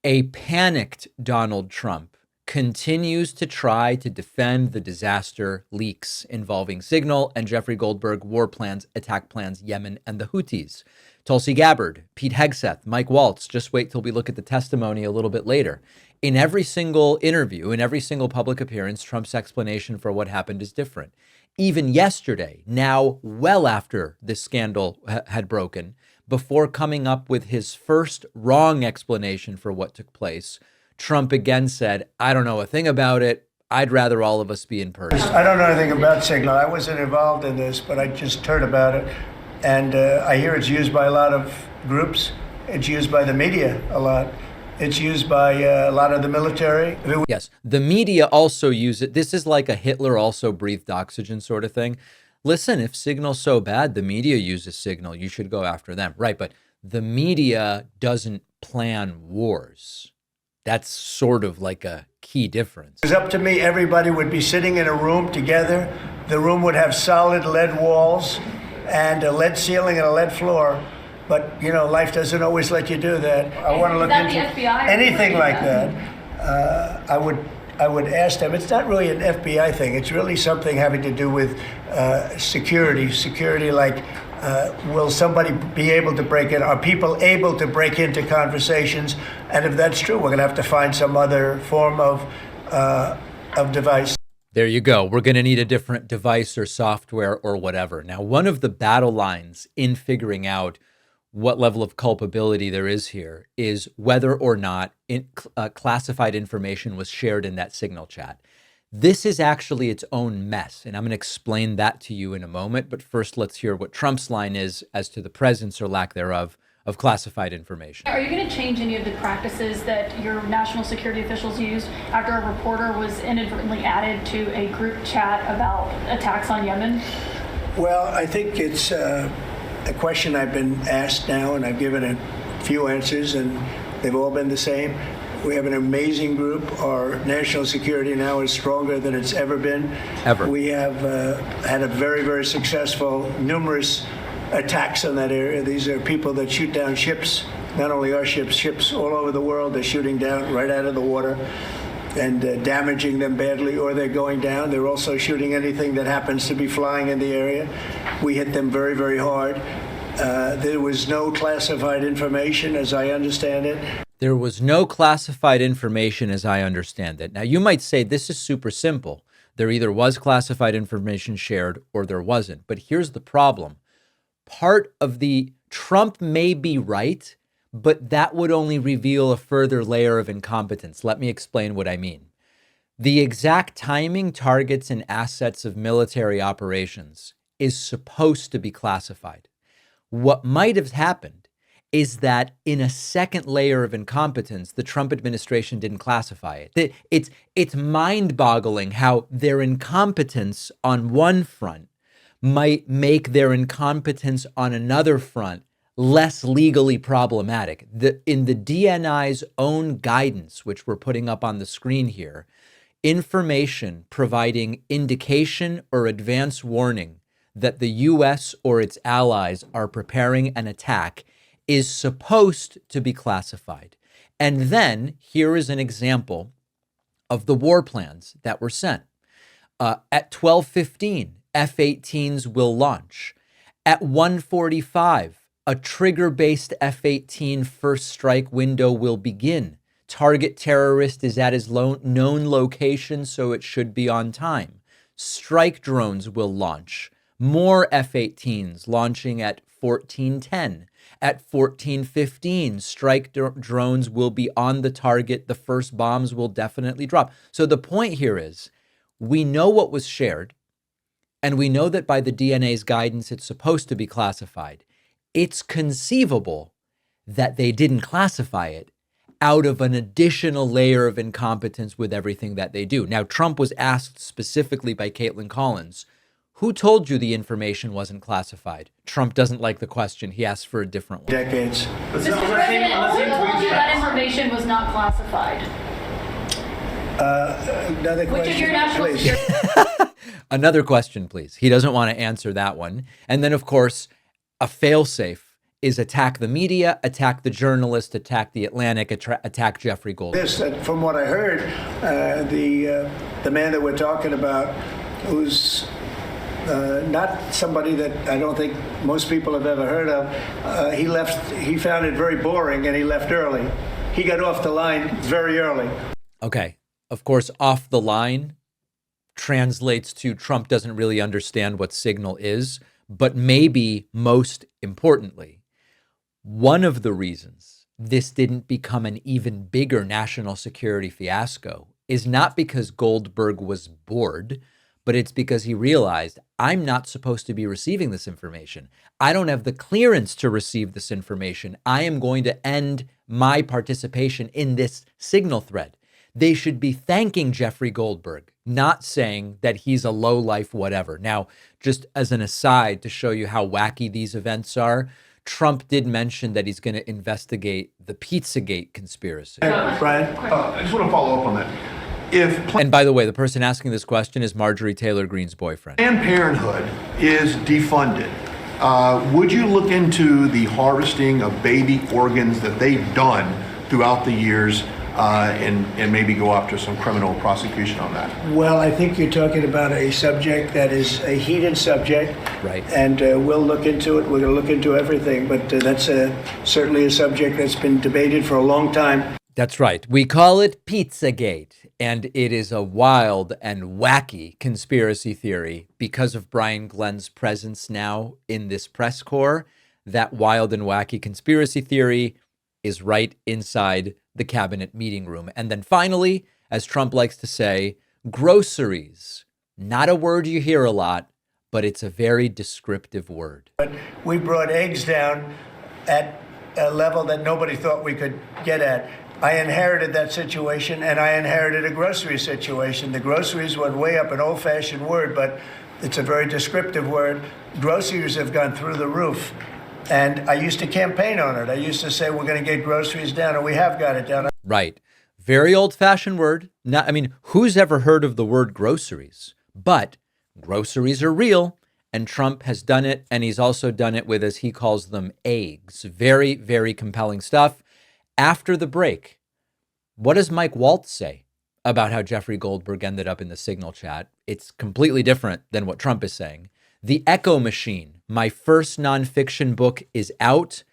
A panicked Donald Trump continues to try to defend the disaster leaks involving Signal and Jeffrey Goldberg war plans, attack plans, Yemen, and the Houthis. Tulsi Gabbard, Pete Hegseth, Mike Waltz, just wait till we look at the testimony a little bit later. In every single interview, in every single public appearance, Trump's explanation for what happened is different. Even yesterday, now well after this scandal had broken, before coming up with his first wrong explanation for what took place, Trump again said, I don't know a thing about it. I'd rather all of us be in person. I don't know anything about Signal. I wasn't involved in this, but I just heard about it. And I hear it's used by a lot of groups. It's used by the media a lot. It's used by a lot of the military. Yes, the media also use it. This is like a Hitler also breathed oxygen sort of thing. Listen, if Signal's so bad, the media uses Signal. You should go after them. Right, but the media doesn't plan wars. That's sort of like a key difference. If it was up to me, everybody would be sitting in a room together. The room would have solid lead walls and a lead ceiling and a lead floor. But, you know, life doesn't always let you do that. I want to look into anything like that. I would ask them. It's not really an FBI thing. It's really something having to do with security. Security, like, will somebody be able to break in? Are people able to break into conversations? And if that's true, we're going to have to find some other form of device. There you go. We're going to need a different device or software or whatever. Now, one of the battle lines in figuring out what level of culpability there is here is whether or not classified information was shared in that Signal chat. This is actually its own mess, and I'm going to explain that to you in a moment. But first, let's hear what Trump's line is as to the presence or lack thereof of classified information. Are you going to change any of the practices that your national security officials used after a reporter was inadvertently added to a group chat about attacks on Yemen? Well, I think it's a question I've been asked now, and I've given a few answers, and they've all been the same. We have an amazing group. Our national security now is stronger than it's ever been. Ever. We have had a very, very successful, numerous attacks on that area. These are people that shoot down ships, not only our ships, ships all over the world. They're shooting down right out of the water and damaging them badly, or they're going down. They're also shooting anything that happens to be flying in the area. We hit them very, very hard. There was no classified information, as I understand it. There was no classified information, as I understand it. Now, you might say this is super simple. There either was classified information shared or there wasn't. But here's the problem. Part of the Trump may be right, but that would only reveal a further layer of incompetence. Let me explain what I mean. The exact timing, targets, and assets of military operations is supposed to be classified. What might have happened is that in a second layer of incompetence, the Trump administration didn't classify it. It's mind-boggling how their incompetence on one front might make their incompetence on another front less legally problematic. In the DNI's own guidance, which we're putting up on the screen here, information providing indication or advance warning that the U.S. or its allies are preparing an attack is supposed to be classified. And then here is an example of the war plans that were sent. At 12:15, F-18s will launch. At 1:45, a trigger-based F-18 first strike window will begin. Target terrorist is at his known location, so it should be on time. Strike drones will launch. More F-18s launching at 14:10. At 14:15, strike drones will be on the target. The first bombs will definitely drop. So the point here is, we know what was shared, and we know that by the DNA's guidance, it's supposed to be classified. It's conceivable that they didn't classify it out of an additional layer of incompetence with everything that they do. Now, Trump was asked specifically by Caitlin Collins, who told you the information wasn't classified? Trump doesn't like the question. He asked for a different one. Decades. Mr. President, who told you that information was not classified? Another question, Which is your national please. security? Another question, please. He doesn't want to answer that one. And then, of course, a failsafe is attack the media, attack the journalist, attack the Atlantic, attack Jeffrey Goldberg. This, from what I heard, the man that we're talking about, who's not somebody that I don't think most people have ever heard of, he left. He found it very boring, and he left early. He got off the line very early. Okay, of course, off the line translates to Trump doesn't really understand what signal is, but maybe most importantly, one of the reasons this didn't become an even bigger national security fiasco is not because Goldberg was bored, but it's because he realized I'm not supposed to be receiving this information. I don't have the clearance to receive this information. I am going to end my participation in this signal thread. They should be thanking Jeffrey Goldberg, not saying that he's a lowlife whatever. Now, just as an aside to show you how wacky these events are, Trump did mention that he's going to investigate the Pizzagate conspiracy. Brian? I just want to follow up on that. And by the way, the person asking this question is Marjorie Taylor Greene's boyfriend. Planned Parenthood is defunded. Would you look into the harvesting of baby organs that they've done throughout the years and maybe go after some criminal prosecution on that? Well, I think you're talking about a subject that is a heated subject. Right. And we'll look into it. We're going to look into everything. But that's certainly a subject that's been debated for a long time. That's right. We call it Pizzagate, and it is a wild and wacky conspiracy theory because of Brian Glenn's presence now in this press corps. That wild and wacky conspiracy theory is right inside the cabinet meeting room. And then finally, as Trump likes to say, groceries. Not a word you hear a lot, but it's a very descriptive word. But we brought eggs down at a level that nobody thought we could get at. I inherited that situation, and I inherited a grocery situation. The groceries went way up, an old-fashioned word, but it's a very descriptive word. Groceries have gone through the roof. And I used to campaign on it. I used to say, we're going to get groceries down, and we have got it down. Right. Very old-fashioned word. Who's ever heard of the word groceries? But groceries are real, and Trump has done it, and he's also done it with, as he calls them, eggs. Very, very compelling stuff. After the break, what does Mike Waltz say about how Jeffrey Goldberg ended up in the Signal chat? It's completely different than what Trump is saying. The Echo Machine, my first nonfiction book, is out.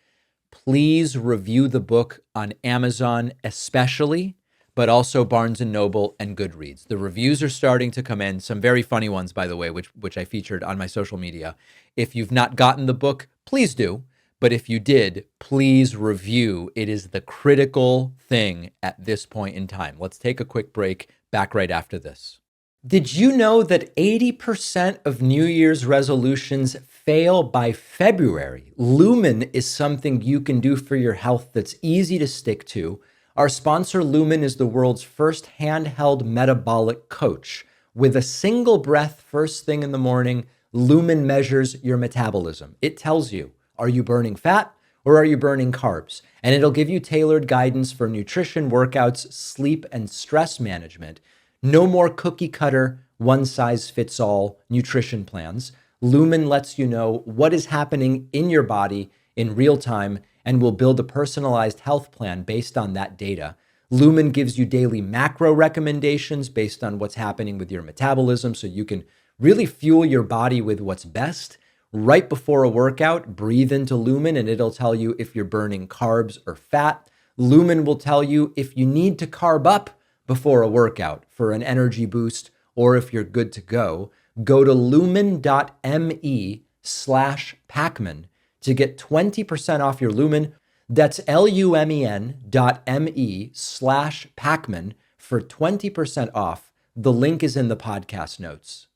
Please review the book on Amazon especially, but also Barnes & Noble and Goodreads. The reviews are starting to come in, some very funny ones, by the way, which I featured on my social media. If you've not gotten the book, please do. But if you did, please review. It is the critical thing at this point in time. Let's take a quick break. Back right after this. Did you know that 80% of New Year's resolutions fail by February? Lumen is something you can do for your health that's easy to stick to. Our sponsor, Lumen, is the world's first handheld metabolic coach. With a single breath first thing in the morning, Lumen measures your metabolism. It tells you, are you burning fat or are you burning carbs? And it'll give you tailored guidance for nutrition, workouts, sleep, and stress management. No more cookie cutter, one size fits all nutrition plans. Lumen lets you know what is happening in your body in real time and will build a personalized health plan based on that data. Lumen gives you daily macro recommendations based on what's happening with your metabolism so you can really fuel your body with what's best. Right before a workout, breathe into Lumen and it'll tell you if you're burning carbs or fat. Lumen will tell you if you need to carb up before a workout for an energy boost or if you're good to go. Go to lumen.me/Pacman to get 20% off your Lumen. That's lumen.me/Pacman for 20% off. The link is in the podcast notes.